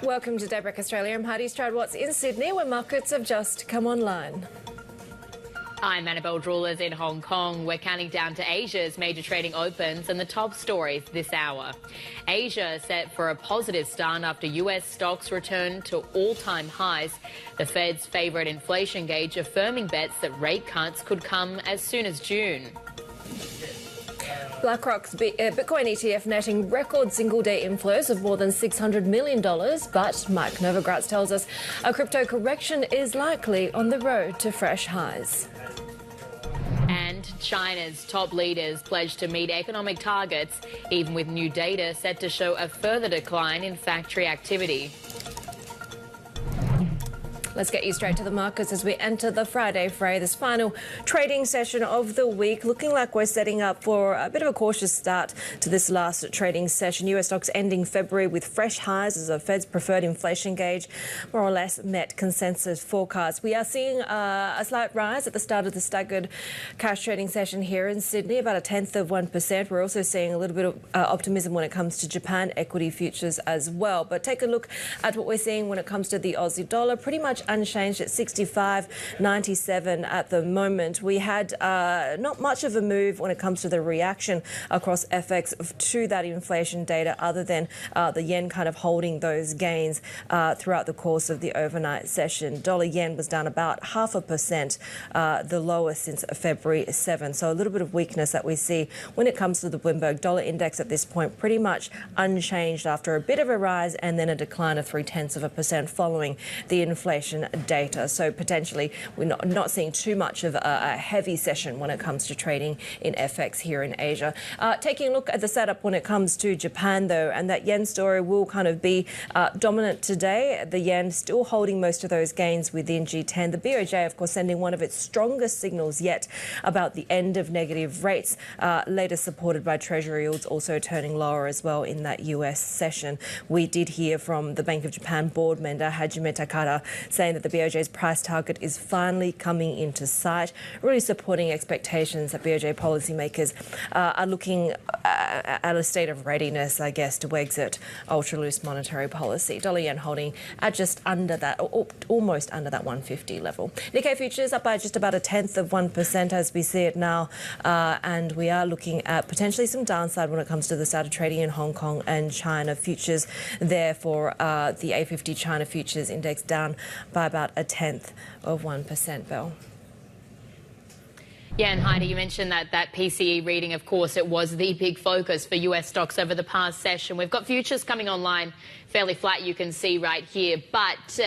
Welcome to Daybreak Australia. I'm Haidi Stroud-Watts in Sydney, where markets have just come online. I'm Annabelle Droulers in Hong Kong. We're counting down to Asia's major trading opens and the top stories this hour. Asia set for a positive start after US stocks return to all-time highs. The Fed's favourite inflation gauge affirming bets that rate cuts could come as soon as June. BlackRock's Bitcoin ETF netting record single-day inflows of more than $600 million, but Mike Novogratz tells us a crypto correction is likely on the road to fresh highs. And China's top leaders pledged to meet economic targets, even with new data set to show a further decline in factory activity. Let's get you straight to the markets as we enter the Friday fray, this final trading session of the week. Looking like we're setting up for a bit of a cautious start to this last trading session. US stocks ending February with fresh highs as the Fed's preferred inflation gauge more or less met consensus forecasts. We are seeing a slight rise at the start of the staggered cash trading session here in Sydney, about 0.1%. We're also seeing a little bit of optimism when it comes to Japan equity futures as well. But take a look at what we're seeing when it comes to the Aussie dollar, pretty much unchanged at 65.97 at the moment. We had not much of a move when it comes to the reaction across FX to that inflation data, other than the yen kind of holding those gains throughout the course of the overnight session. Dollar yen was down about 0.5%, the lowest since February 7. So a little bit of weakness that we see when it comes to the Bloomberg dollar index at this point, pretty much unchanged after a bit of a rise and then a decline of 0.3% following the inflation data. So potentially we're not seeing too much of a heavy session when it comes to trading in FX here in Asia. Taking a look at the setup when it comes to Japan, though, and that yen story will kind of be dominant today. The yen still holding most of those gains within G10. The BOJ, of course, sending one of its strongest signals yet about the end of negative rates, later supported by Treasury yields also turning lower as well in that US session. We did hear from the Bank of Japan board member Hajime Takada saying that the BOJ's price target is finally coming into sight, really supporting expectations that BOJ policymakers are looking at a state of readiness, I guess, to exit ultra-loose monetary policy. Dollar yen holding at just under that, or almost under that 150 level. Nikkei futures up by just about 0.1% as we see it now, and we are looking at potentially some downside when it comes to the start of trading in Hong Kong and China. Futures there for the A50 China futures index down by about 0.1%, Belle. Yeah, and Heidi, you mentioned that PCE reading, of course, it was the big focus for US stocks over the past session. We've got futures coming online fairly flat, you can see right here. But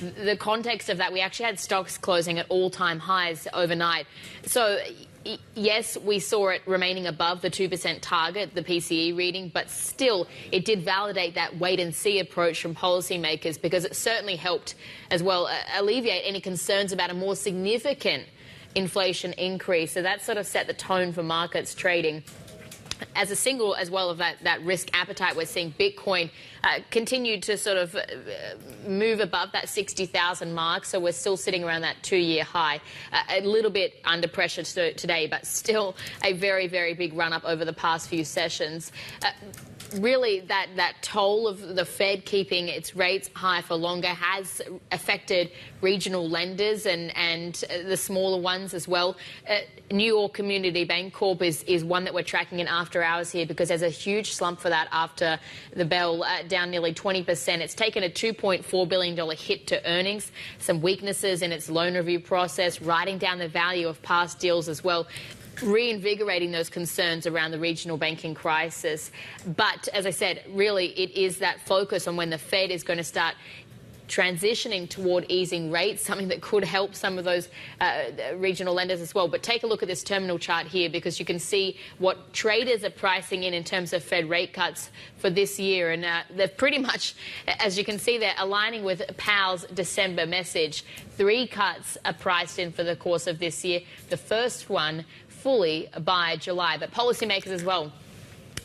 the context of that, we actually had stocks closing at all-time highs overnight. So yes, we saw it remaining above the 2% target, the PCE reading, but still it did validate that wait-and-see approach from policymakers, because it certainly helped as well alleviate any concerns about a more significant inflation increase. So that sort of set the tone for markets trading. As a single, as well of that risk appetite, we're seeing Bitcoin continue to sort of move above that 60,000 mark. So we're still sitting around that 2-year high, a little bit under pressure today, but still a very, very big run up over the past few sessions. Really, that toll of the Fed keeping its rates high for longer has affected regional lenders and the smaller ones as well. New York Community Bank Corp is one that we're tracking in after hours here, because there's a huge slump for that after the bell, down nearly 20%. It's taken a $2.4 billion hit to earnings, some weaknesses in its loan review process, writing down the value of past deals as well, reinvigorating those concerns around the regional banking crisis. But as I said, really it is that focus on when the Fed is going to start transitioning toward easing rates, something that could help some of those regional lenders as well. But take a look at this terminal chart here, because you can see what traders are pricing in terms of Fed rate cuts for this year. And they're pretty much, as you can see, they're aligning with Powell's December message. 3 cuts are priced in for the course of this year, the first one fully by July. But policymakers as well,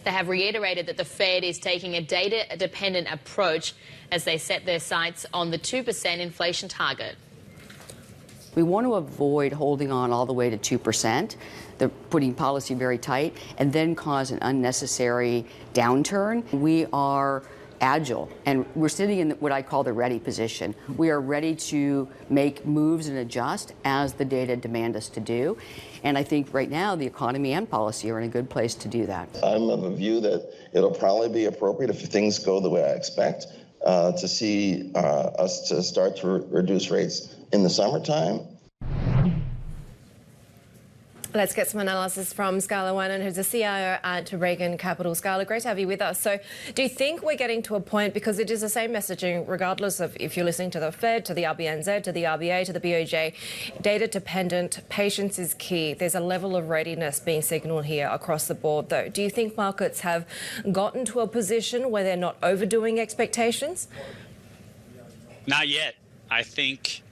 they have reiterated that the Fed is taking a data-dependent approach as they set their sights on the 2% inflation target. We want to avoid holding on all the way to 2%. They're putting policy very tight and then cause an unnecessary downturn. We are agile, and we're sitting in what I call the ready position. We are ready to make moves and adjust as the data demand us to do. And I think right now the economy and policy are in a good place to do that. I'm of a view that it'll probably be appropriate if things go the way I expect to see us to start to reduce rates in the summertime. Let's get some analysis from Scarlett Wynan, who's the CIO at Reagan Capital. Scarlett, great to have you with us. So do you think we're getting to a point, because it is the same messaging regardless of if you're listening to the Fed, to the RBNZ, to the RBA, to the BOJ, data dependent, patience is key. There's a level of readiness being signalled here across the board, though. Do you think markets have gotten to a position where they're not overdoing expectations? Not yet. I think,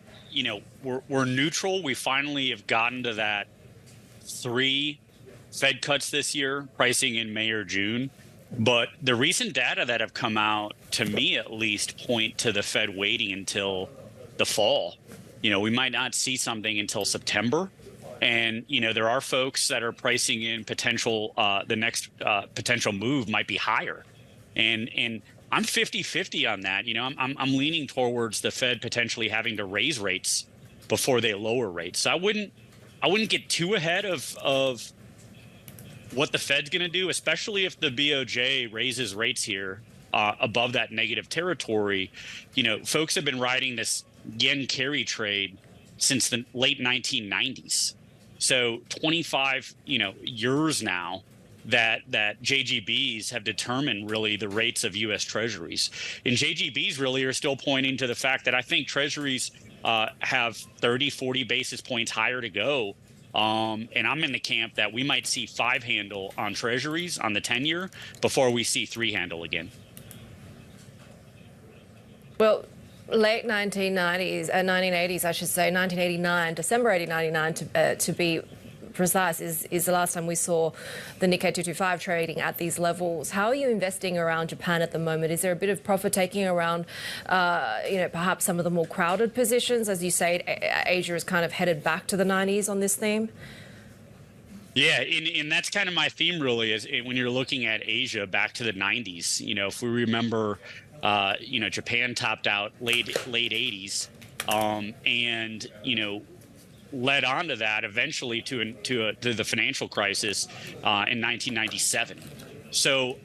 we're neutral. We finally have gotten to that 3 Fed cuts this year, pricing in May or June. But the recent data that have come out, to me at least, point to the Fed waiting until the fall. We might not see something until September. And, there are folks that are pricing in potential, the next potential move might be higher. And I'm 50-50 on that. I'm leaning towards the Fed potentially having to raise rates before they lower rates. So I wouldn't get too ahead of what the Fed's going to do, especially if the BOJ raises rates here above that negative territory. Folks have been riding this yen carry trade since the late 1990s. So 25, years now that JGBs have determined really the rates of U.S. Treasuries. And JGBs really are still pointing to the fact that I think Treasuries have 30, 40 basis points higher to go. And I'm in the camp that we might see 5 handle on Treasuries on the 10-year before we see 3 handle again. Well, late 1980s, I should say, 1989, December 1989 to be precise, is the last time we saw the Nikkei 225 trading at these levels. How are you investing around Japan at the moment? Is there a bit of profit taking around, perhaps some of the more crowded positions? As you say, Asia is kind of headed back to the 90s on this theme. Yeah, and that's kind of my theme really, is when you're looking at Asia back to the 90s. If we remember, Japan topped out late 80s, and led on to that eventually to the financial crisis in 1997. So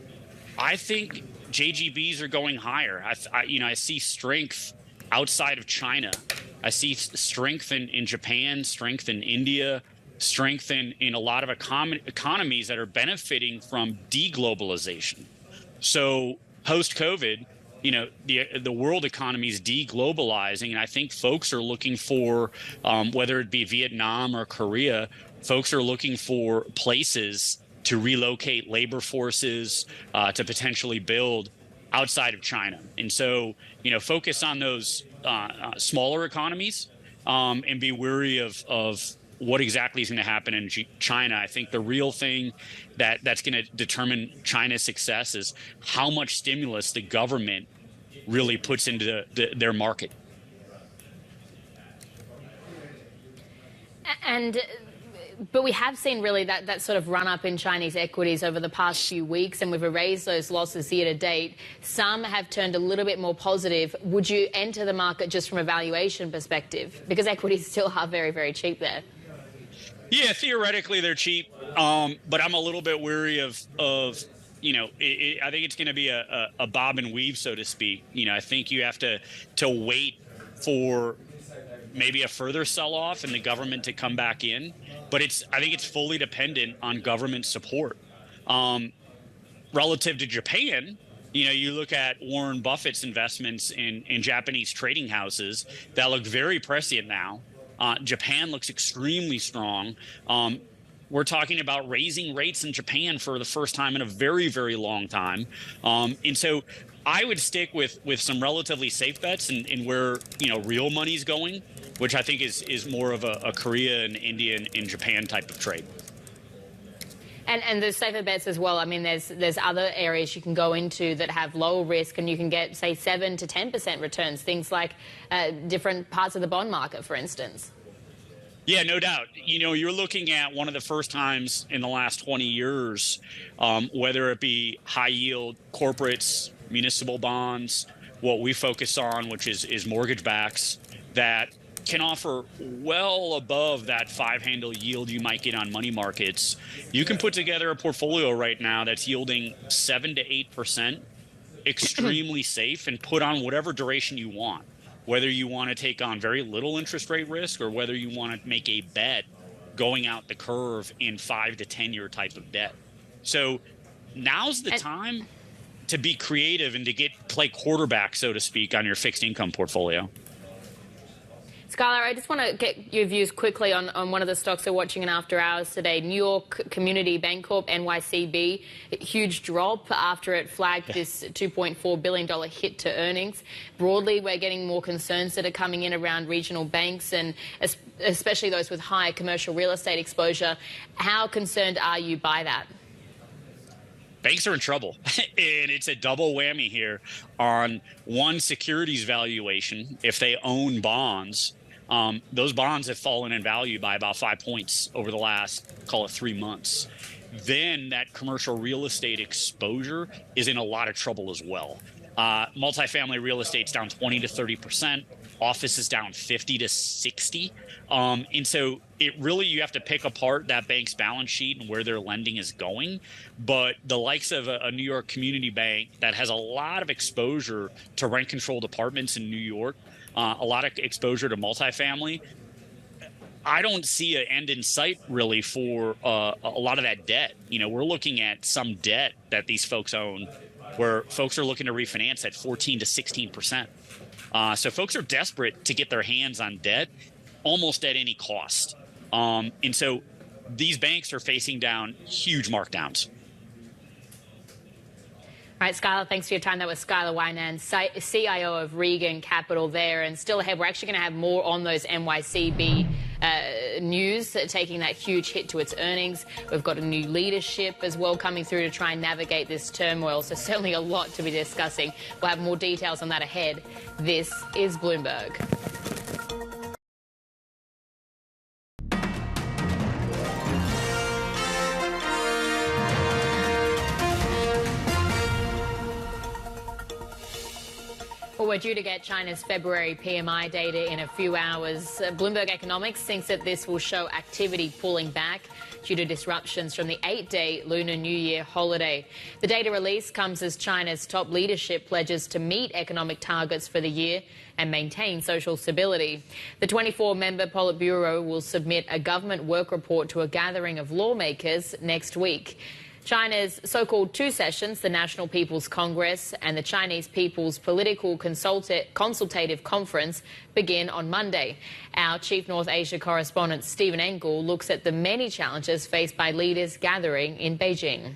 I think JGBs are going higher. I see strength outside of China. I see strength in Japan, strength in India, strength in a lot of economies that are benefiting from deglobalization. So post-COVID, the world economy is deglobalizing, and I think folks are looking for, whether it be Vietnam or Korea, folks are looking for places to relocate labor forces, to potentially build outside of China. And so, focus on those smaller economies, and be wary of what exactly is going to happen in China. I think the real thing that's going to determine China's success is how much stimulus the government really puts into their market. But we have seen really that sort of run up in Chinese equities over the past few weeks, and we've erased those losses year to date. Some have turned a little bit more positive. Would you enter the market just from a valuation perspective? Because equities still are very, very cheap there. Yeah, theoretically they're cheap, but I'm a little bit wary of I think it's going to be a bob and weave, so to speak. I think you have to wait for maybe a further sell-off and the government to come back in. But I think it's fully dependent on government support. Relative to Japan, you look at Warren Buffett's investments in Japanese trading houses that look very prescient now. Japan looks extremely strong. We're talking about raising rates in Japan for the first time in a very, very long time. And so I would stick with some relatively safe bets in where, real money's going, which I think is more of a Korea and India and Japan type of trade. And there's safer bets as well. I mean, there's other areas you can go into that have lower risk, and you can get, say, 7 to 10% returns, things like different parts of the bond market, for instance. Yeah, no doubt. You're looking at one of the first times in the last 20 years, whether it be high yield corporates, municipal bonds, what we focus on, which is mortgage backs that can offer well above that 5-handle yield you might get on money markets. You can put together a portfolio right now that's yielding 7 to 8%, extremely safe, and put on whatever duration you want, whether you want to take on very little interest rate risk or whether you want to make a bet going out the curve in 5 to 10-year type of debt. So now's the time to be creative and to play quarterback, so to speak, on your fixed income portfolio. Skylar, I just want to get your views quickly on one of the stocks we're watching in after hours today. New York Community Bancorp, NYCB, huge drop after it flagged this $2.4 billion hit to earnings. Broadly, we're getting more concerns that are coming in around regional banks and especially those with high commercial real estate exposure. How concerned are you by that? Banks are in trouble, and it's a double whammy here on one, securities valuation. If they own bonds, those bonds have fallen in value by about 5 points over the last, call it 3 months. Then that commercial real estate exposure is in a lot of trouble as well. Multifamily real estate's down 20 to 30%. Office is down 50 to 60. And so you have to pick apart that bank's balance sheet and where their lending is going. But the likes of a New York community bank that has a lot of exposure to rent controlled apartments in New York, a lot of exposure to multifamily, I don't see an end in sight really for a lot of that debt. You know, we're looking at some debt that these folks own where folks are looking to refinance at 14 to 16%. So folks are desperate to get their hands on debt almost at any cost. And so these banks are facing down huge markdowns. All right, Skylar, thanks for your time. That was Skylar Wynan, CIO of Regan Capital there. And still ahead, we're actually going to have more on those NYCB news, taking that huge hit to its earnings. We've got a new leadership as well coming through to try and navigate this turmoil. So certainly a lot to be discussing. We'll have more details on that ahead. This is Bloomberg. Well, we're due to get China's February PMI data in a few hours. Bloomberg Economics thinks that this will show activity pulling back due to disruptions from the 8-day Lunar New Year holiday. The data release comes as China's top leadership pledges to meet economic targets for the year and maintain social stability. The 24-member Politburo will submit a government work report to a gathering of lawmakers next week. China's so-called two sessions, the National People's Congress and the Chinese People's Political Consultative Conference, begin on Monday. Our Chief North Asia correspondent Stephen Engel looks at the many challenges faced by leaders gathering in Beijing.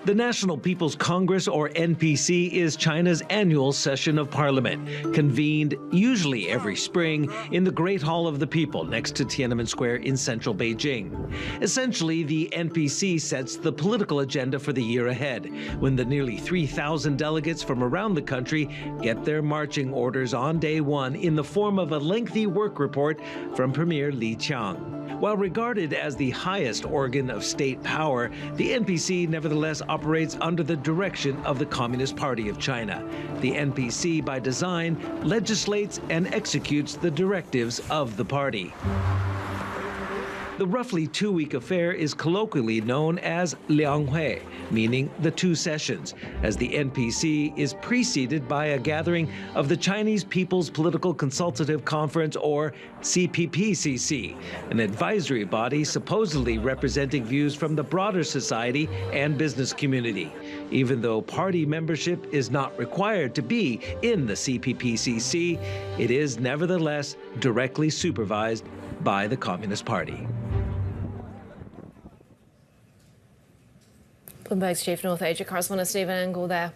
The National People's Congress, or NPC, is China's annual session of parliament, convened usually every spring in the Great Hall of the People next to Tiananmen Square in central Beijing. Essentially, the NPC sets the political agenda for the year ahead, when the nearly 3,000 delegates from around the country get their marching orders on day one in the form of a lengthy work report from Premier Li Qiang. While regarded as the highest organ of state power, the NPC nevertheless operates under the direction of the Communist Party of China. The NPC, by design, legislates and executes the directives of the party. The roughly two-week affair is colloquially known as Lianghui, meaning the two sessions, as the NPC is preceded by a gathering of the Chinese People's Political Consultative Conference, or CPPCC, an advisory body supposedly representing views from the broader society and business community. Even though party membership is not required to be in the CPPCC, it is nevertheless directly supervised by the Communist Party. Bloomberg's Chief North Asia correspondent Stephen Engel there.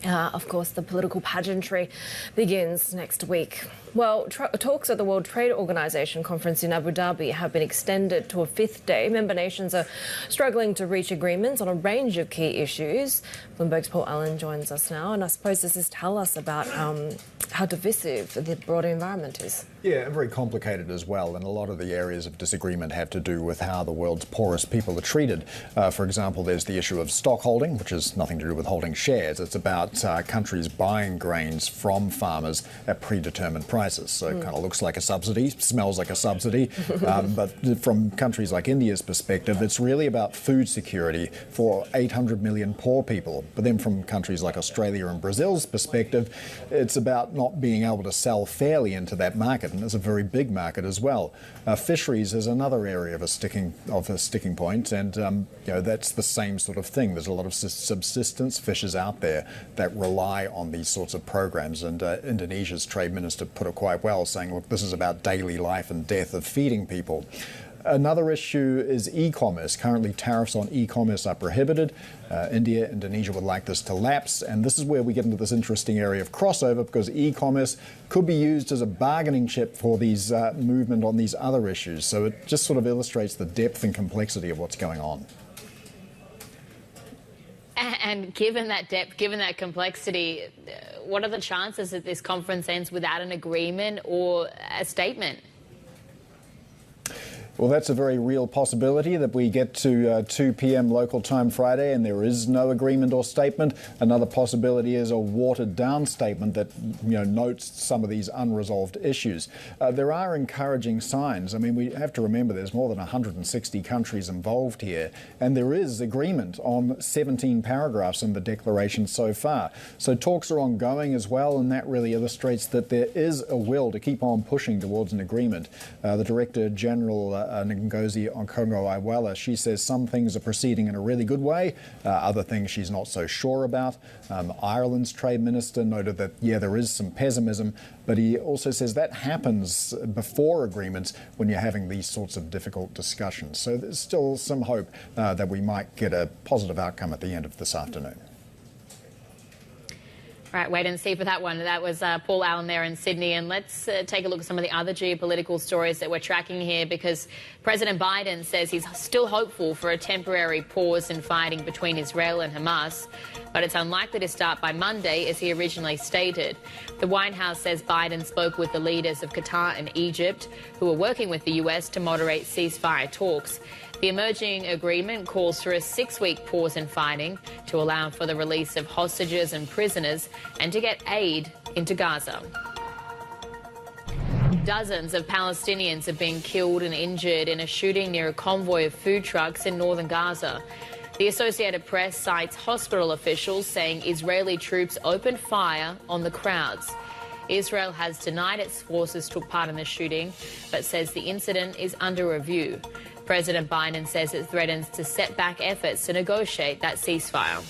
Of course, the political pageantry begins next week. Well, talks at the World Trade Organization conference in Abu Dhabi have been extended to a fifth day. Member nations are struggling to reach agreements on a range of key issues. Bloomberg's Paul Allen joins us now, and I suppose this is tell us about how divisive the broader environment is. Yeah, very complicated as well, and a lot of the areas of disagreement have to do with how the world's poorest people are treated. For example, there's the issue of stockholding, which has nothing to do with holding shares. It's about countries buying grains from farmers at predetermined prices. So it kind of looks like a subsidy, smells like a subsidy, but from countries like India's perspective, it's really about food security for 800 million poor people. But then from countries like Australia and Brazil's perspective, it's about not being able to sell fairly into that market. And it's a very big market as well. Fisheries is another area of a sticking point, and that's the same sort of thing. There's a lot of subsistence fishes out there that rely on these sorts of programs, and Indonesia's trade minister put it quite well, saying, look, this is about daily life and death of feeding people. Another issue is e-commerce. Currently, tariffs on e-commerce are prohibited. Indonesia would like this to lapse. And this is where we get into this interesting area of crossover, because e-commerce could be used as a bargaining chip for these movement on these other issues. So it just sort of illustrates the depth and complexity of what's going on. And given that depth, given that complexity, what are the chances that this conference ends without an agreement or a statement? Well, that's a very real possibility, that we get to 2 p.m. local time Friday and there is no agreement or statement. Another possibility is a watered-down statement that notes some of these unresolved issues. There are encouraging signs. I mean, we have to remember there's more than 160 countries involved here, and there is agreement on 17 paragraphs in the declaration so far. So talks are ongoing as well, and that really illustrates that there is a will to keep on pushing towards an agreement. The Director General Ngozi Okonjo-Iweala, she says some things are proceeding in a really good way, other things she's not so sure about. Ireland's Trade Minister noted that, there is some pessimism, but he also says that happens before agreements when you're having these sorts of difficult discussions. So there's still some hope that we might get a positive outcome at the end of this afternoon. Right, wait and see for that one. That was Paul Allen there in Sydney. And let's take a look at some of the other geopolitical stories that we're tracking here, because President Biden says he's still hopeful for a temporary pause in fighting between Israel and Hamas, but it's unlikely to start by Monday, as he originally stated. The White House says Biden spoke with the leaders of Qatar and Egypt, who are working with the US to moderate ceasefire talks. The emerging agreement calls for a 6-week pause in fighting to allow for the release of hostages and prisoners and to get aid into Gaza. Dozens of Palestinians have been killed and injured in a shooting near a convoy of food trucks in northern Gaza. The Associated Press cites hospital officials saying Israeli troops opened fire on the crowds. Israel has denied its forces took part in the shooting, but says the incident is under review. President Biden says it threatens to set back efforts to negotiate that ceasefire.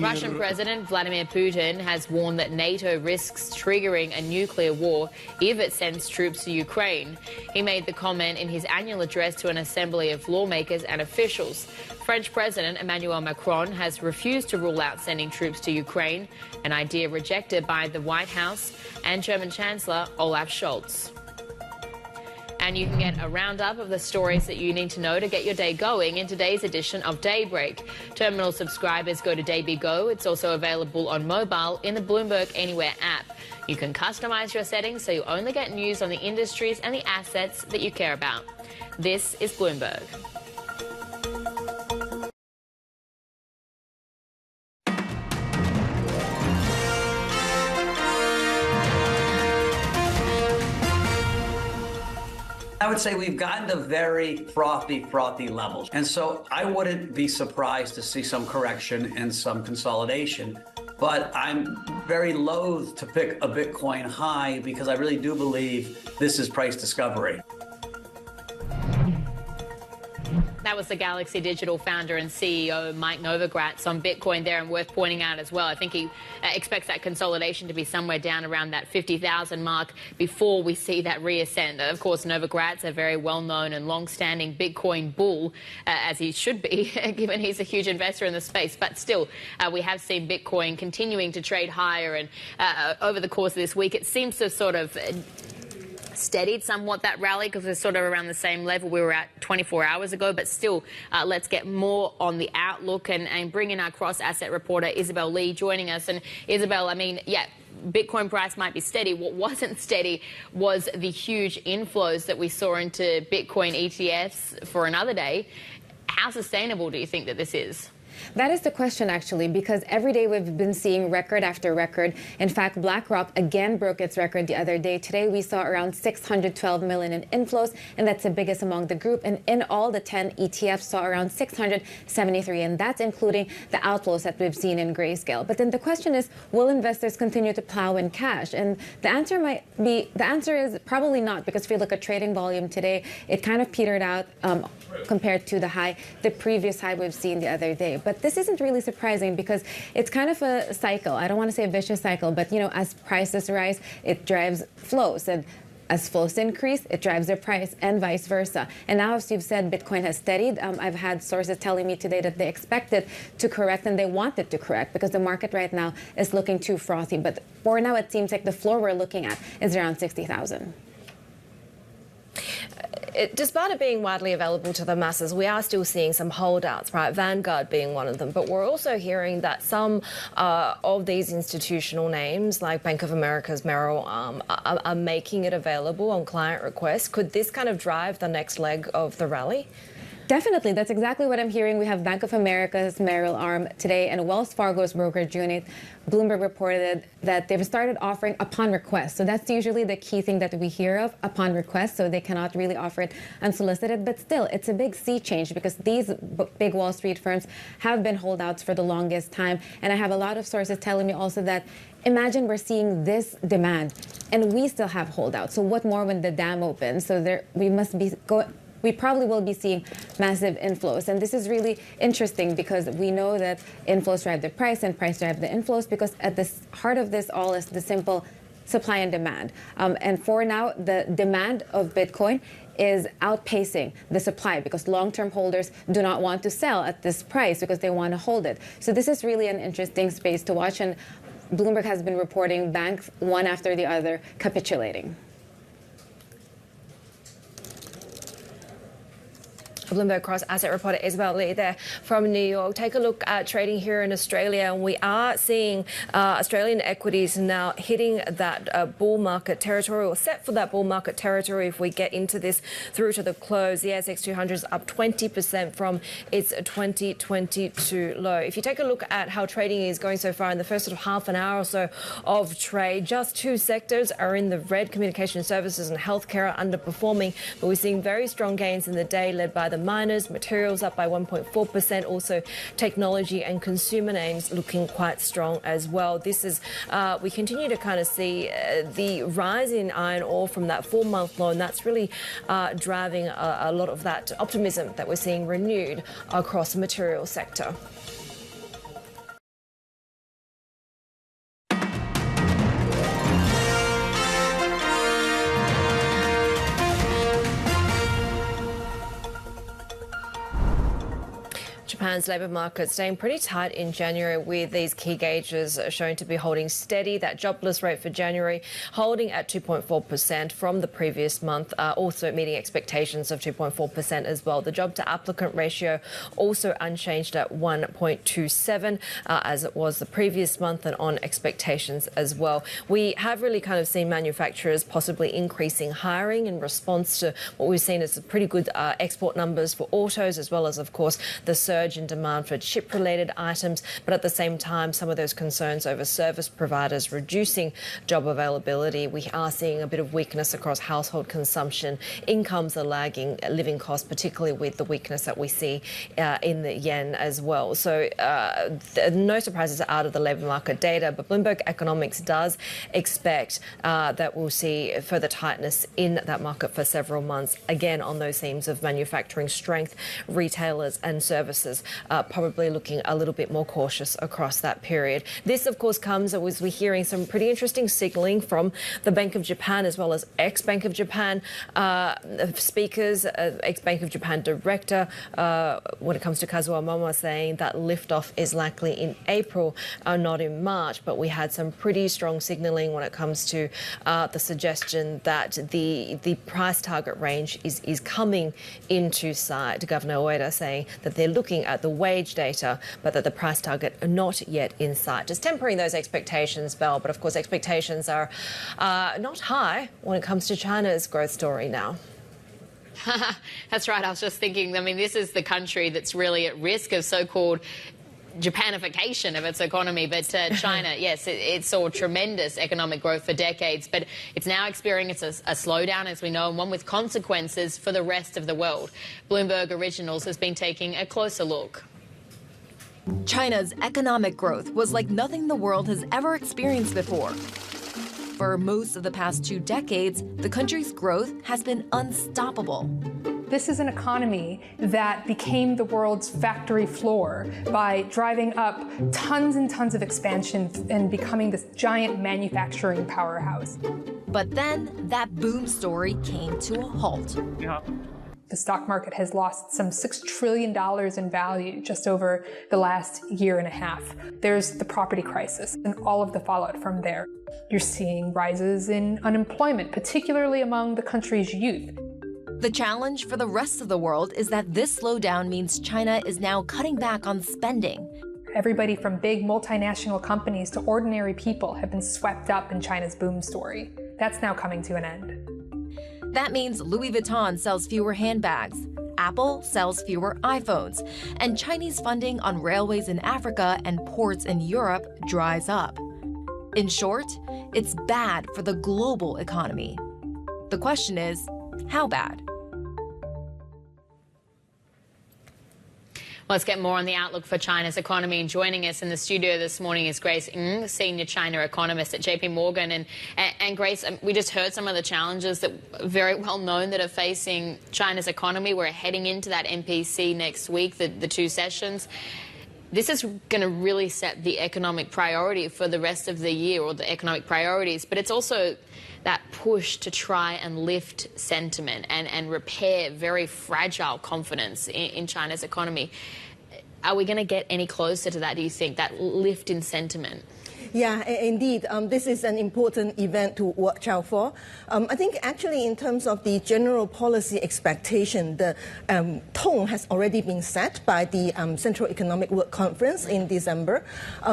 Russian President Vladimir Putin has warned that NATO risks triggering a nuclear war if it sends troops to Ukraine. He made the comment in his annual address to an assembly of lawmakers and officials. French President Emmanuel Macron has refused to rule out sending troops to Ukraine, an idea rejected by the White House and German Chancellor Olaf Scholz. And you can get a roundup of the stories that you need to know to get your day going in today's edition of Daybreak. Terminal subscribers go to Daybreak Go. It's also available on mobile in the Bloomberg Anywhere app. You can customize your settings so you only get news on the industries and the assets that you care about. This is Bloomberg. I would say we've gotten to very frothy levels. And so I wouldn't be surprised to see some correction and some consolidation. But I'm very loath to pick a Bitcoin high because I really do believe this is price discovery. That was the Galaxy Digital founder and CEO Mike Novogratz on Bitcoin there, and worth pointing out as well. I think he expects that consolidation to be somewhere down around that 50,000 mark before we see that reascend. Of course, Novogratz, a very well-known and long-standing Bitcoin bull, as he should be, given he's a huge investor in the space. But still, we have seen Bitcoin continuing to trade higher, and over the course of this week, it seems to sort of steadied somewhat that rally because we're sort of around the same level we were at 24 hours ago. But still, let's get more on the outlook and bring in our cross-asset reporter, Isabel Lee, joining us. And Isabel, I mean, yeah, Bitcoin price might be steady. What wasn't steady was the huge inflows that we saw into Bitcoin ETFs for another day. How sustainable do you think that this is? That is the question, actually, because every day we've been seeing record after record. In fact, BlackRock again broke its record the other day. Today, we saw around 612 million in inflows, and that's the biggest among the group. And in all, the 10 ETFs saw around 673, and that's including the outflows that we've seen in grayscale. But then the question is, will investors continue to plow in cash? And the answer is probably not, because if you look at trading volume today, it kind of petered out compared to the previous high we've seen the other day. But this isn't really surprising because it's kind of a cycle. I don't want to say a vicious cycle, but as prices rise, it drives flows. And as flows increase, it drives their price and vice versa. And now, as you've said, Bitcoin has steadied. I've had sources telling me today that they expect it to correct and they want it to correct because the market right now is looking too frothy. But for now, it seems like the floor we're looking at is around 60,000. Despite it being widely available to the masses, we are still seeing some holdouts, right? Vanguard being one of them. But we're also hearing that some of these institutional names, like Bank of America's Merrill, are making it available on client request. Could this kind of drive the next leg of the rally? Definitely. That's exactly what I'm hearing. We have Bank of America's Merrill arm today and Wells Fargo's brokerage unit. Bloomberg reported that they've started offering upon request. So that's usually the key thing that we hear of, upon request. So they cannot really offer it unsolicited. But still, it's a big sea change because these big Wall Street firms have been holdouts for the longest time. And I have a lot of sources telling me also that imagine we're seeing this demand and we still have holdouts. So what more when the dam opens? So we probably will be seeing massive inflows. And this is really interesting because we know that inflows drive the price and price drive the inflows, because at the heart of this all is the simple supply and demand. And for now, the demand of Bitcoin is outpacing the supply because long-term holders do not want to sell at this price because they want to hold it. So this is really an interesting space to watch. And Bloomberg has been reporting banks one after the other capitulating. Bloomberg cross-asset reporter Isabel Lee there from New York. Take a look at trading here in Australia, and we are seeing Australian equities now hitting that bull market territory, or set for that bull market territory if we get into this through to the close. The ASX 200 is up 20% from its 2022 low. If you take a look at how trading is going so far in the first sort of half an hour or so of trade, just two sectors are in the red. Communication services and healthcare are underperforming, but we're seeing very strong gains in the day led by the miners. Materials up by 1.4%. Also, technology and consumer names looking quite strong as well. This is, we continue to kind of see the rise in iron ore from that 4-month low, and that's really driving a lot of that optimism that we're seeing renewed across the materials sector. Japan's labour market staying pretty tight in January, with these key gauges showing to be holding steady. That jobless rate for January holding at 2.4% from the previous month, also meeting expectations of 2.4% as well. The job to applicant ratio also unchanged at 1.27 as it was the previous month, and on expectations as well. We have really kind of seen manufacturers possibly increasing hiring in response to what we've seen as pretty good export numbers for autos, as well as, of course, the surge in demand for chip-related items. But at the same time, some of those concerns over service providers reducing job availability. We are seeing a bit of weakness across household consumption. Incomes are lagging living costs, particularly with the weakness that we see in the yen as well. So no surprises out of the labour market data, but Bloomberg Economics does expect that we'll see further tightness in that market for several months, again on those themes of manufacturing strength, retailers and services observers probably looking a little bit more cautious across that period. This, of course, comes as we're hearing some pretty interesting signalling from the Bank of Japan as well as ex-Bank of Japan speakers, ex-Bank of Japan director, when it comes to Kazuo Momo, saying that liftoff is likely in April, not in March. But we had some pretty strong signalling when it comes to the suggestion that the price target range is coming into sight. Governor Ueda saying that they're looking at the wage data, but that the price target are not yet in sight. Just tempering those expectations, Belle. But of course, expectations are not high when it comes to China's growth story now. That's right. I was just thinking, I mean, this is the country that's really at risk of so-called Japanification of its economy. But China, yes, it saw tremendous economic growth for decades, but it's now experiencing a slowdown, as we know, and one with consequences for the rest of the world. Bloomberg Originals has been taking a closer look. China's economic growth was like nothing the world has ever experienced before. For most of the past 2 decades, the country's growth has been unstoppable. This is an economy that became the world's factory floor by driving up tons and tons of expansion and becoming this giant manufacturing powerhouse. But then that boom story came to a halt. The stock market has lost some $6 trillion in value just over the last year and a half. There's the property crisis and all of the fallout from there. You're seeing rises in unemployment, particularly among the country's youth. The challenge for the rest of the world is that this slowdown means China is now cutting back on spending. Everybody from big multinational companies to ordinary people have been swept up in China's boom story. That's now coming to an end. That means Louis Vuitton sells fewer handbags, Apple sells fewer iPhones, and Chinese funding on railways in Africa and ports in Europe dries up. In short, it's bad for the global economy. The question is, how bad? Let's get more on the outlook for China's economy. And joining us in the studio this morning is Grace Ng, senior China economist at JP Morgan. And Grace, we just heard some of the challenges that are very well known that are facing China's economy. We're heading into that MPC next week, the 2 sessions. This is going to really set the economic priority for the rest of the year, or the economic priorities. But it's also that push to try and lift sentiment and repair very fragile confidence in China's economy. Are we going to get any closer to that, do you think, that lift in sentiment? Yeah, indeed. This is an important event to watch out for. I think actually in terms of the general policy expectation, the tone has already been set by the Central Economic Work Conference in December.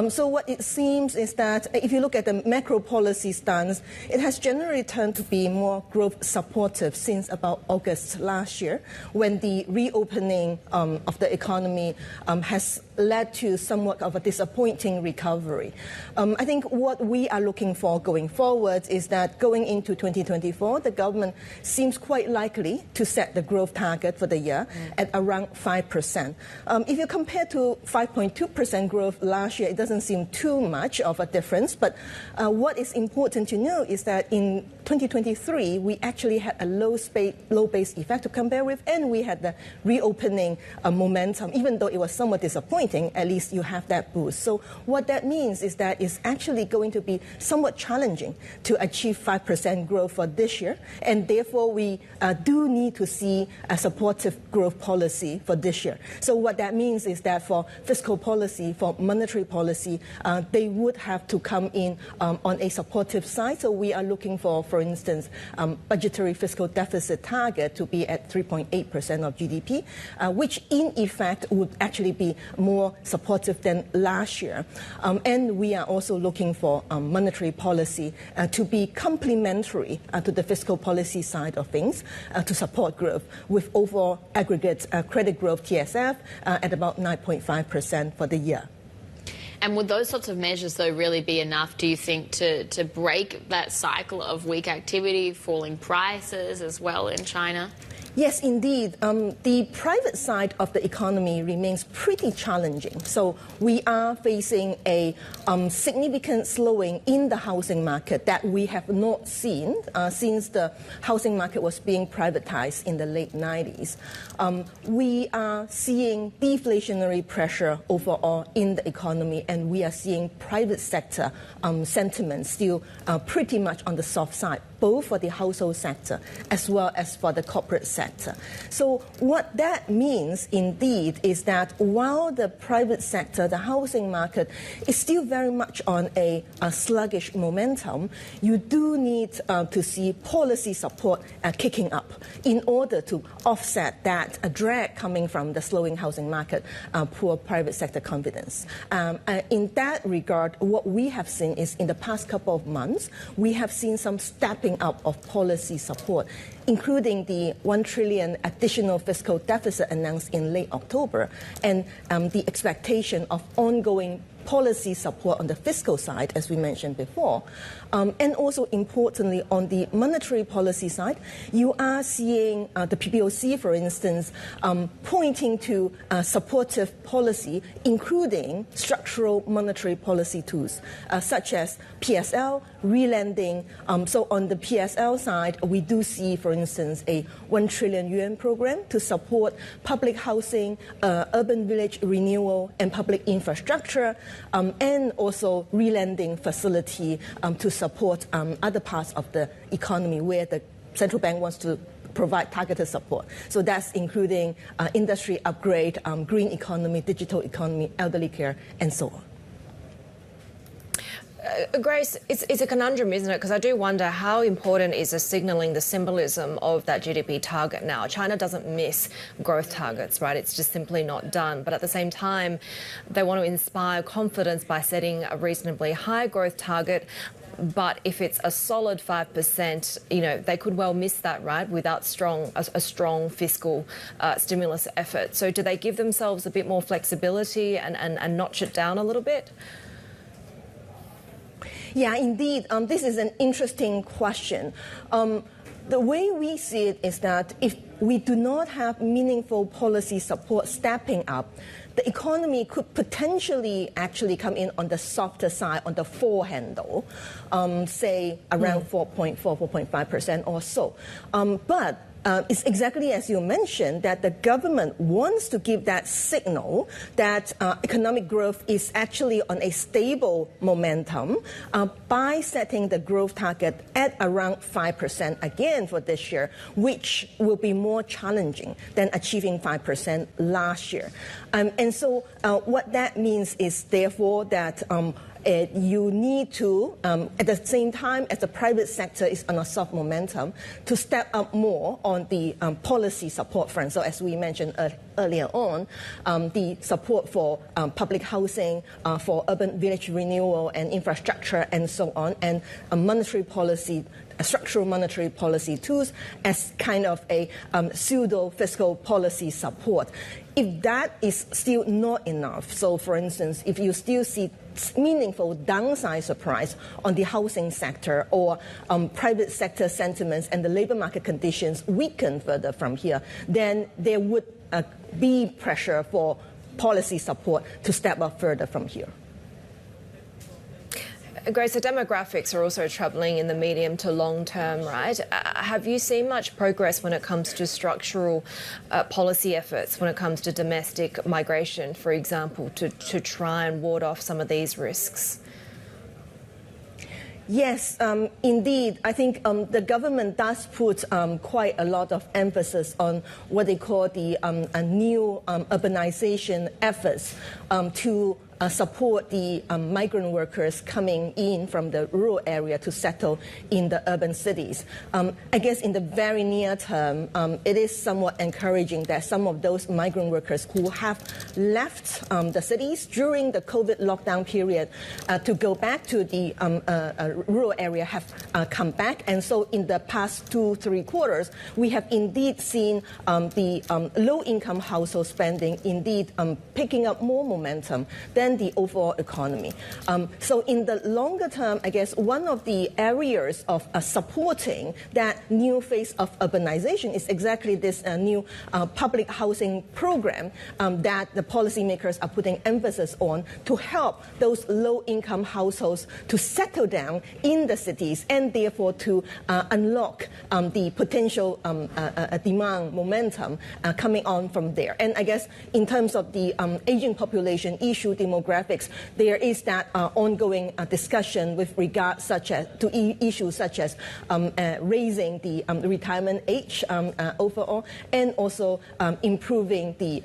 So what it seems is that if you look at the macro policy stance, it has generally turned to be more growth supportive since about August last year, when the reopening of the economy has led to somewhat of a disappointing recovery. I think what we are looking for going forward is that going into 2024, the government seems quite likely to set the growth target for the year at around 5%. If you compare to 5.2% growth last year, it doesn't seem too much of a difference. But what is important to know is that in 2023, we actually had a low base effect to compare with, and we had the reopening momentum. Even though it was somewhat disappointing, at least you have that boost. So what that means is that it's actually going to be somewhat challenging to achieve 5% growth for this year, and therefore we do need to see a supportive growth policy for this year. So what that means is that for fiscal policy, for monetary policy, they would have to come in on a supportive side. So we are looking for instance, budgetary fiscal deficit target to be at 3.8% of GDP, which in effect would actually be more supportive than last year. And we are also looking for monetary policy to be complementary to the fiscal policy side of things to support growth, with overall aggregate credit growth, TSF, at about 9.5% for the year. And would those sorts of measures, though, really be enough, do you think, to break that cycle of weak activity, falling prices as well in China? Yes, indeed. The private side of the economy remains pretty challenging. So we are facing a significant slowing in the housing market that we have not seen since the housing market was being privatized in the late 90s. We are seeing deflationary pressure overall in the economy, and we are seeing private sector sentiment still pretty much on the soft side, both for the household sector as well as for the corporate sector. So what that means indeed is that while the private sector, the housing market, is still very much on a sluggish momentum, you do need to see policy support kicking up in order to offset that drag coming from the slowing housing market, poor private sector confidence. In that regard, what we have seen is in the past couple of months, we have seen some stepping up of policy support, including the $1 trillion additional fiscal deficit announced in late October, and the expectation of ongoing policy support on the fiscal side, as we mentioned before. And also importantly, on the monetary policy side, you are seeing the PBOC, for instance, pointing to supportive policy, including structural monetary policy tools, such as PSL, relending. So on the PSL side, we do see, for instance, a 1 trillion yuan program to support public housing, urban village renewal, and public infrastructure, and also relending facility to support other parts of the economy where the central bank wants to provide targeted support. So that's including industry upgrade, green economy, digital economy, elderly care, and so on. Grace, it's a conundrum, isn't it? Because I do wonder how important is signaling the symbolism of that GDP target now. China doesn't miss growth targets, right? It's just simply not done. But at the same time, they want to inspire confidence by setting a reasonably high growth target. But if it's a solid 5%, you know, they could well miss that, right, without a strong fiscal stimulus effort. So do they give themselves a bit more flexibility and notch it down a little bit? Yeah, indeed. This is an interesting question. The way we see it is that if we do not have meaningful policy support stepping up, the economy could potentially actually come in on the softer side, on the 4 handle, say around 4.4, 4.5% or so. But it's exactly as you mentioned, that the government wants to give that signal that economic growth is actually on a stable momentum by setting the growth target at around 5% again for this year, which will be more challenging than achieving 5% last year. And so what that means is therefore that you need to, at the same time as the private sector is on a soft momentum, to step up more on the policy support front. So as we mentioned earlier on, the support for public housing, for urban village renewal and infrastructure and so on, and monetary policy, structural monetary policy tools as kind of a pseudo-fiscal policy support. If that is still not enough, so for instance, if you still see meaningful downside surprise on the housing sector or private sector sentiments and the labor market conditions weaken further from here, then there would be pressure for policy support to step up further from here. Grace, the demographics are also troubling in the medium to long term, right? Have you seen much progress when it comes to structural policy efforts, when it comes to domestic migration, for example, to try and ward off some of these risks? Yes, indeed. I think the government does put quite a lot of emphasis on what they call the new urbanization efforts to support the migrant workers coming in from the rural area to settle in the urban cities. I guess in the very near term, it is somewhat encouraging that some of those migrant workers who have left the cities during the COVID lockdown period to go back to the rural area have come back. And so in the past 2-3 quarters, we have indeed seen the low-income household spending indeed picking up more momentum than than the overall economy. So in the longer term, I guess one of the areas of supporting that new phase of urbanization is exactly this new public housing program that the policymakers are putting emphasis on to help those low-income households to settle down in the cities and therefore to unlock the potential demand momentum coming on from there. And I guess in terms of the aging population issue, demographics, there is that ongoing discussion with regard to issues such as raising the retirement age overall, and also improving the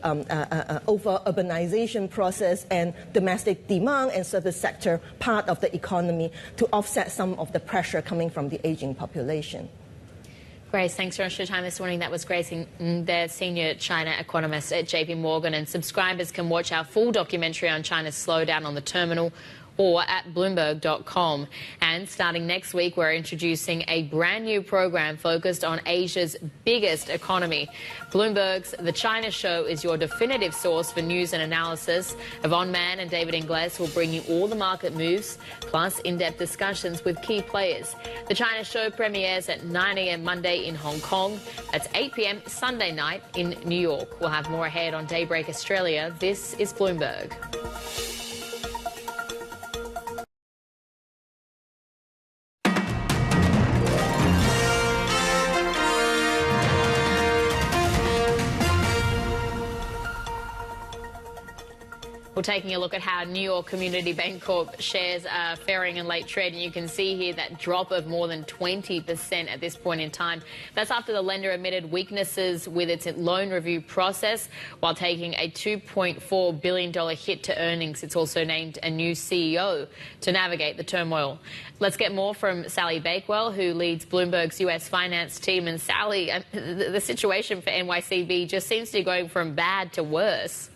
over urbanization process and domestic demand and service sector part of the economy to offset some of the pressure coming from the aging population. Grace, thanks very much for your time this morning. That was Grace, the senior China economist at JP Morgan. And subscribers can watch our full documentary on China's slowdown on the terminal or at Bloomberg.com. And starting next week, we're introducing a brand new program focused on Asia's biggest economy. Bloomberg's The China Show is your definitive source for news and analysis. Yvonne Mann and David Ingles will bring you all the market moves, plus in-depth discussions with key players. The China Show premieres at 9 a.m. Monday in Hong Kong. That's 8 p.m. Sunday night in New York. We'll have more ahead on Daybreak Australia. This is Bloomberg. We're taking a look at how New York Community Bank Corp shares are faring in late trade. And you can see here that drop of more than 20% at this point in time. That's after the lender admitted weaknesses with its loan review process while taking a $2.4 billion hit to earnings. It's also named a new CEO to navigate the turmoil. Let's get more from Sally Bakewell, who leads Bloomberg's U.S. finance team. And Sally, the situation for NYCB just seems to be going from bad to worse.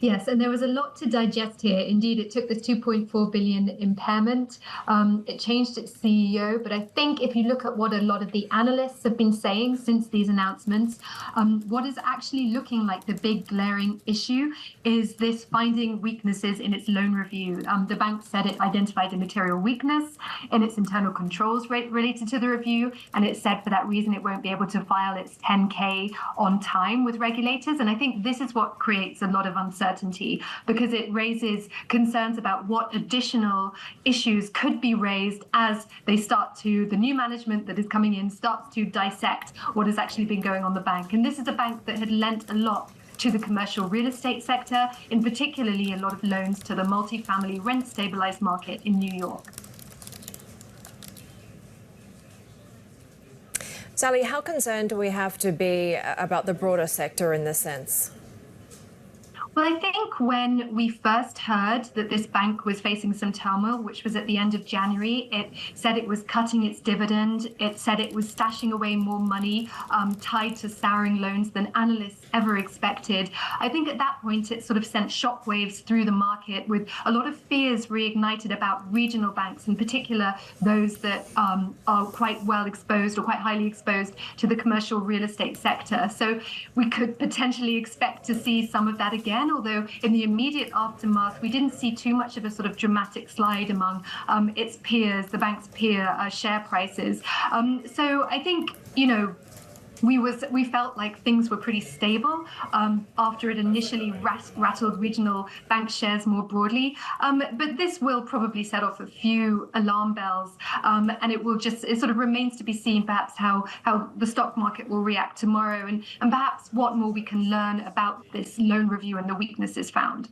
Yes, and there was a lot to digest here. Indeed, it took this $2.4 billion impairment. It changed its CEO. But I think if you look at what a lot of the analysts have been saying since these announcements, what is actually looking like the big glaring issue is this finding weaknesses in its loan review. The bank said it identified a material weakness in its internal controls related to the review. And it said for that reason, it won't be able to file its 10K on time with regulators. And I think this is what creates a lot of uncertainty, because it raises concerns about what additional issues could be raised as they the new management that is coming in starts to dissect what has actually been going on the bank. And this is a bank that had lent a lot to the commercial real estate sector, in particularly a lot of loans to the multifamily rent stabilized market in New York. Sally, how concerned do we have to be about the broader sector in this sense? Well, I think when we first heard that this bank was facing some turmoil, which was at the end of January, it said it was cutting its dividend. It said it was stashing away more money tied to souring loans than analysts ever expected. I think at that point, it sort of sent shockwaves through the market with a lot of fears reignited about regional banks, in particular those that are quite well exposed or quite highly exposed to the commercial real estate sector. So we could potentially expect to see some of that again. Although in the immediate aftermath, we didn't see too much of a sort of dramatic slide among its peers, the bank's peer share prices. So I think, we felt like things were pretty stable after it initially rattled regional bank shares more broadly. But this will probably set off a few alarm bells, and it sort of remains to be seen perhaps how the stock market will react tomorrow, and perhaps what more we can learn about this loan review and the weaknesses found.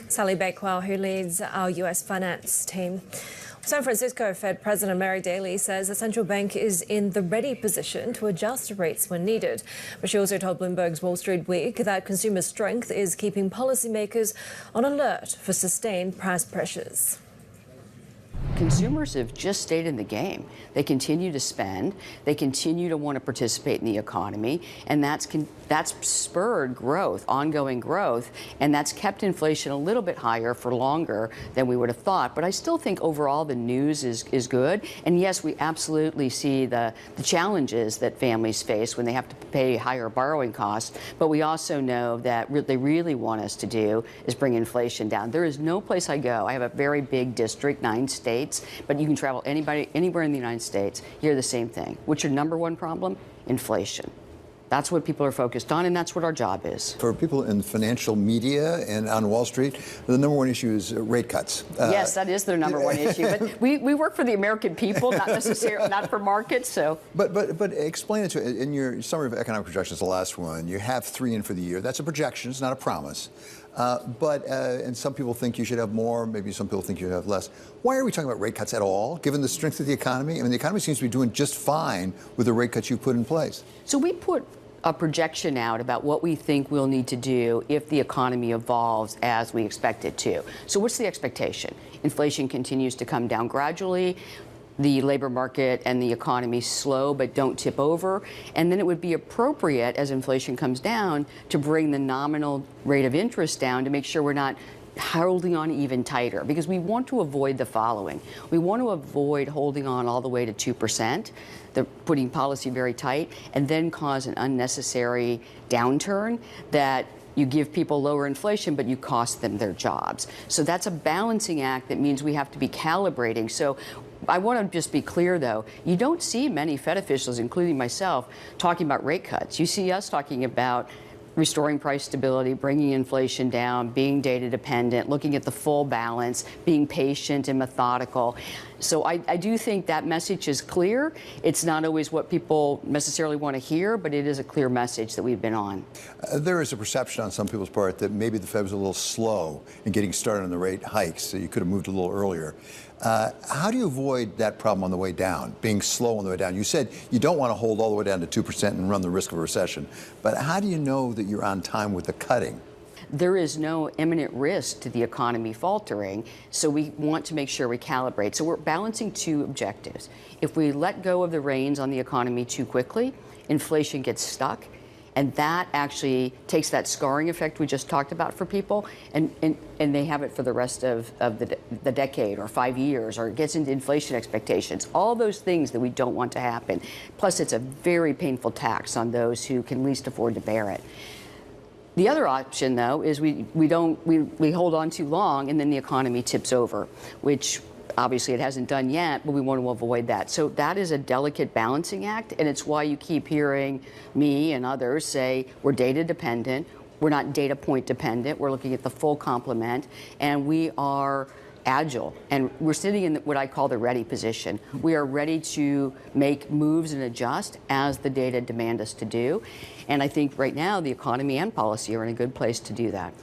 Sally Bakewell, who leads our US finance team. San Francisco Fed President Mary Daly says the central bank is in the ready position to adjust rates when needed. But she also told Bloomberg's Wall Street Week that consumer strength is keeping policymakers on alert for sustained price pressures. consumers have just stayed in the game. They continue to spend, they continue to want to participate in the economy, and that's spurred growth, ongoing growth, and that's kept inflation a little bit higher for longer than we would have thought. But I still think overall the news is good. And yes, we absolutely see the challenges that families face when they have to pay higher borrowing costs, but we also know that what they really want us to do is bring inflation down. There is no place I go. I have a very big district, 9 states, but you can travel anywhere in the United States, you hear the same thing. What's your number one problem? Inflation. That's what people are focused on, and that's what our job is. For people in financial media and on Wall Street, the number one issue is rate cuts. Yes, that is their number one issue. But we work for the American people, not necessarily not for markets. So, but explain it to in your summary of economic projections, the last one. You have 3 in for the year. That's a projection. It's not a promise. And some people think you should have more. Maybe some people think you should have less. Why are we talking about rate cuts at all, given the strength of the economy? I mean, the economy seems to be doing just fine with the rate cuts you put in place. So we put a projection out about what we think we'll need to do if the economy evolves as we expect it to. So what's the expectation? Inflation continues to come down gradually. The labor market and the economy slow but don't tip over. And then it would be appropriate, as inflation comes down, to bring the nominal rate of interest down to make sure we're not holding on even tighter, because we want to avoid the following. We want to avoid holding on all the way to 2%, putting policy very tight, and then cause an unnecessary downturn that you give people lower inflation, but you cost them their jobs. So that's a balancing act that means we have to be calibrating. So I want to just be clear, though, you don't see many Fed officials, including myself, talking about rate cuts. You see us talking about restoring price stability, bringing inflation down, being data dependent, looking at the full balance, being patient and methodical. So I do think that message is clear. It's not always what people necessarily want to hear, but it is a clear message that we've been on. There is a perception on some people's part that maybe the Fed was a little slow in getting started on the rate hikes, so you could have moved a little earlier. How do you avoid that problem on the way down, being slow on the way down? You said you don't want to hold all the way down to 2% and run the risk of a recession, but how do you know that you're on time with the cutting? There is no imminent risk to the economy faltering, so we want to make sure we calibrate. So we're balancing 2 objectives. If we let go of the reins on the economy too quickly, inflation gets stuck, and that actually takes that scarring effect we just talked about for people, and they have it for the rest of the decade or 5 years, or it gets into inflation expectations. All those things that we don't want to happen. Plus, it's a very painful tax on those who can least afford to bear it. The other option, though, is we hold on too long and then the economy tips over, which obviously it hasn't done yet, but we want to avoid that. So that is a delicate balancing act, and it's why you keep hearing me and others say we're data dependent, we're not data point dependent, we're looking at the full complement, and we are agile, and we're sitting in what I call the ready position. We are ready to make moves and adjust as the data demand us to do. And I think right now the economy and policy are in a good place to do that.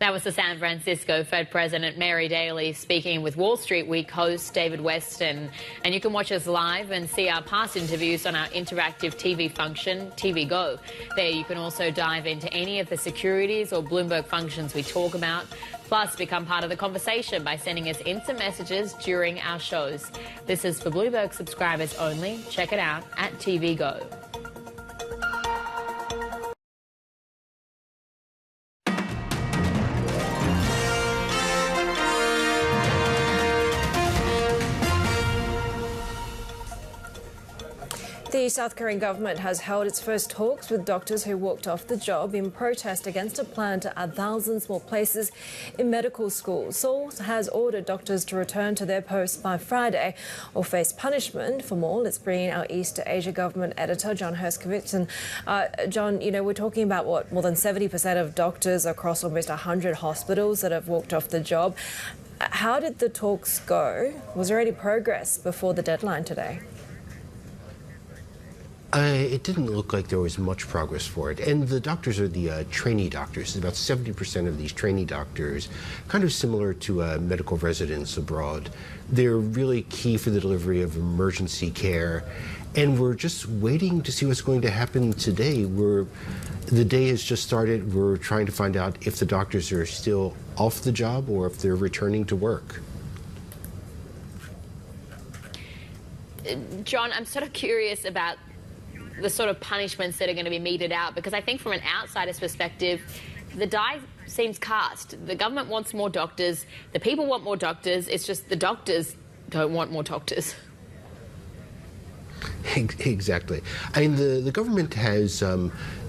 That was the San Francisco Fed President Mary Daly speaking with Wall Street Week host David Weston. And you can watch us live and see our past interviews on our interactive TV function, TV Go. There you can also dive into any of the securities or Bloomberg functions we talk about. Plus, become part of the conversation by sending us instant messages during our shows. This is for Bloomberg subscribers only. Check it out at TV Go. The South Korean government has held its first talks with doctors who walked off the job in protest against a plan to add thousands more places in medical schools. Seoul has ordered doctors to return to their posts by Friday or face punishment. For more, let's bring in our East Asia government editor, John Herskovich. And John, you know, we're talking about what, more than 70% of doctors across almost 100 hospitals that have walked off the job. How did the talks go? Was there any progress before the deadline today? It didn't look like there was much progress for it. And the doctors are the trainee doctors. About 70% of these trainee doctors, kind of similar to medical residents abroad. They're really key for the delivery of emergency care. And we're just waiting to see what's going to happen today. The day has just started. We're trying to find out if the doctors are still off the job or if they're returning to work. John, I'm sort of curious about the sort of punishments that are going to be meted out, because I think from an outsider's perspective, the die seems cast. The government wants more doctors. The people want more doctors. It's just the doctors don't want more doctors. Exactly. I mean, the government has,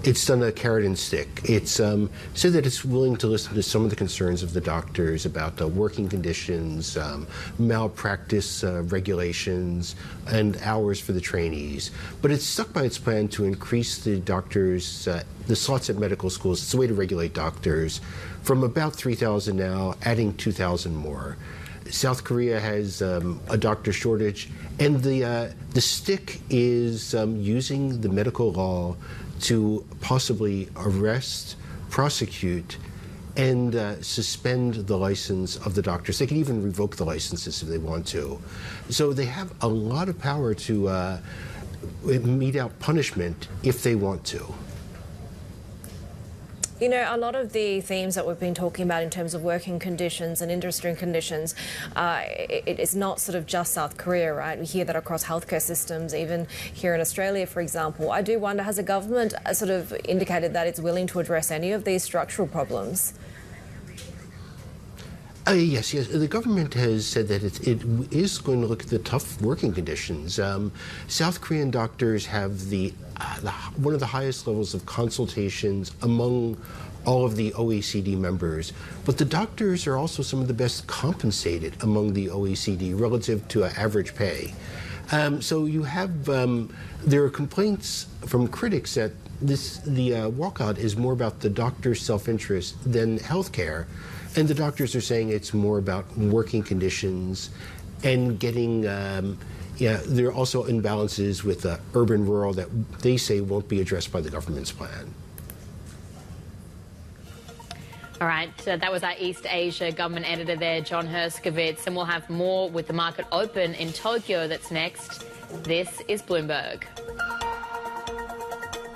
it's done a carrot and stick. It's said that it's willing to listen to some of the concerns of the doctors about working conditions, malpractice regulations, and hours for the trainees. But it's stuck by its plan to increase the doctors, the slots at medical schools. It's a way to regulate doctors from about 3,000 now, adding 2,000 more. South Korea has a doctor shortage, and the stick is using the medical law to possibly arrest, prosecute, and suspend the license of the doctors. They can even revoke the licenses if they want to. So they have a lot of power to mete out punishment if they want to. You know, a lot of the themes that we've been talking about in terms of working conditions and industry conditions, it is not sort of just South Korea, right? We hear that across healthcare systems, even here in Australia, for example. I do wonder, has the government sort of indicated that it's willing to address any of these structural problems? Yes. The government has said that it is going to look at the tough working conditions. South Korean doctors have one of the highest levels of consultations among all of the OECD members, but the doctors are also some of the best compensated among the OECD relative to average pay. So you have, there are complaints from critics that the walkout is more about the doctor's self-interest than healthcare. And the doctors are saying it's more about working conditions and getting, there are also imbalances with urban-rural that they say won't be addressed by the government's plan. All right, that was our East Asia government editor there, John Herskovitz, and we'll have more with the market open in Tokyo that's next. This is Bloomberg.